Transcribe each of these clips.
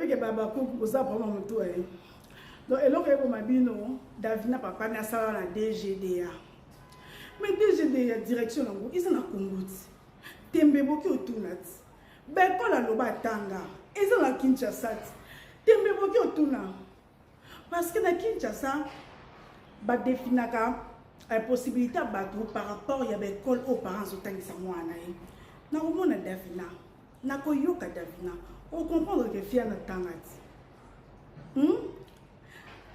que baba coupe ça pour mon tour. Donc et l'autre pour ma bino Davina papa na sala la DGDA. Mais DGDA direction nango ils na Kongoti. Tembe boki otunat. Ben ko la loba tanga. Ils na Kinshasa. Tembe boki otuna. Parce que na Kinshasa ba definaka la possibilité bateau par rapport à l'école aux parents autant moi na komona Davina na koyoka Davina on comprendre que fia na tangati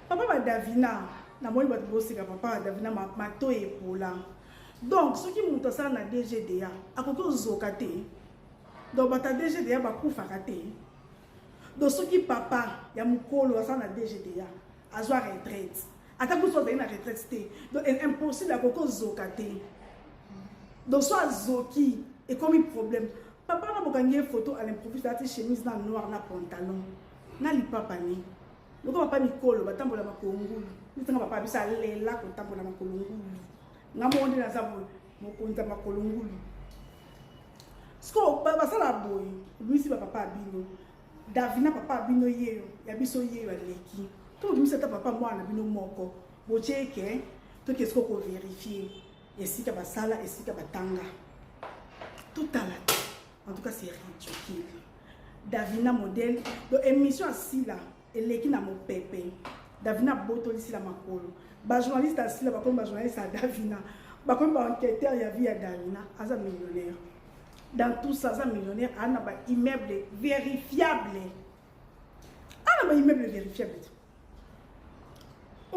papa ba Davina na moi ba bosika papa Davina mato epola donc ce qui monte ça na DGDA akoko zokate donc bata DGDA ba kufaka te donc ce qui papa ya mukolo ça na DGDA azwa retraite. Attends que vous soyez dans la retraite, donc c'est impossible à beaucoup zokater. Donc soit zoki et comme un problème. Papa n'a pas gagné photo à l'improviste, la chemise dans noir, na pantalon, na li papa ni. Donc papa mi kolo, batam pour la makolongulu. Ni tanga papa bisa lela ko tambo la makolongulu. Na mo ndi na sabo mo konta makolongulu. Sko papa sala boy, lui si papa bino. Davina papa bino yeyo, ya biso yeyo aleki. Tout le monde papa moi na bino moko bocheke to qu'est-ce qu'on vérifier et si ka basala et si ka batanga tout à la en tout cas c'est ridicule. Davina modèle de émission assis là et l'équipe na mon pépé Davina boto ici la makolo ba journaliste assis là ba comme ba journaliste à Davina ba comme ba enquêteur ya vie à Davina asa millionnaire dans tout ça asa millionnaire ana ba immeuble vérifiable ana ba immeuble vérifiable.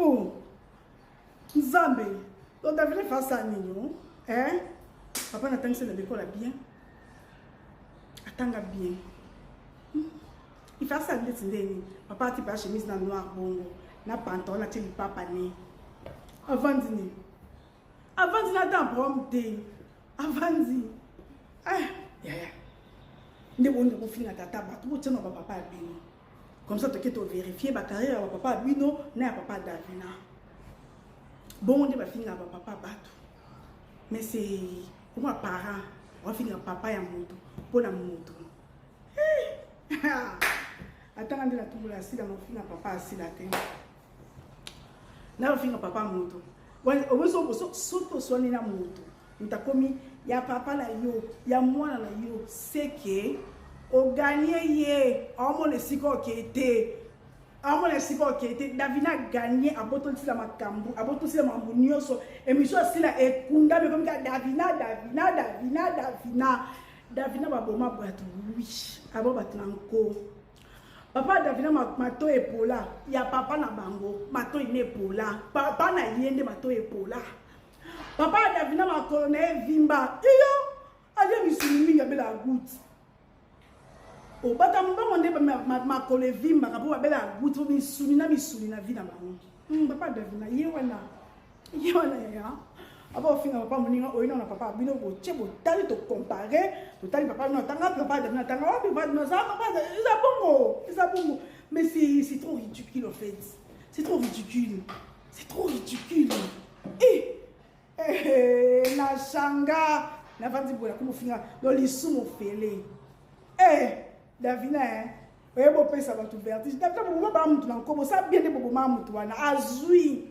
Oh, Zambé, donc David face à nous, hein? Papa n'attend que l'école bien. Attends bien. Il fait ça de t'aider. Papa tu pas chemise dans noir bongo, na pantalon, na tu papa né. Avant dîner. Avant dîner attends prompté. Avant dîner. Ya. Ne bon ne finir tata ba, tu tiens papa bien. Comme ça, tu peux vérifier la carrière de papa Bino, n'a papa Davina. Bon, on va finir avec papa Batou. Mais c'est pour moi, parent, on va finir avec papa et moto. Pour la moto. Attends, on va tout la sida, on va finir avec papa assis la tête. Là, on va finir avec papa moto. On va surtout soigner la moto. On t'a commis, il y a papa là, il y a moi là, c'est que. Au gagné, on le siko qui était, Davina gagné à boton si la makambu, à boton si la mambunioso, et monsieur si la ekunda, mais comme Davina va boma boîte, oui, avant batlanko. Papa Davina mato epola, il y a papa na bango, mato ine epola, papa na yende mato epola. Papa Davina ma colonel vimba, iyo, allez misumi ya bela goutte. Oh, batamba monde ma kole vimba kapo babela gutu misuni na vida bango. Papa Davina yewana ya. Aba ofinga papa moninga oina na papa bino bo chebo tali to comparer, to tali papa no tanga papa Davina tanga wa papa no ça papa isa bongo. Mais c'est trop ridicule en fait. C'est trop ridicule. C'est trop ridicule. Na shanga na vandi bola como finga do lisumo fele. Davina, oui, bon, ça va tout vertige. Davina, bon, bah, ça bien de bon, maman, toi, azui.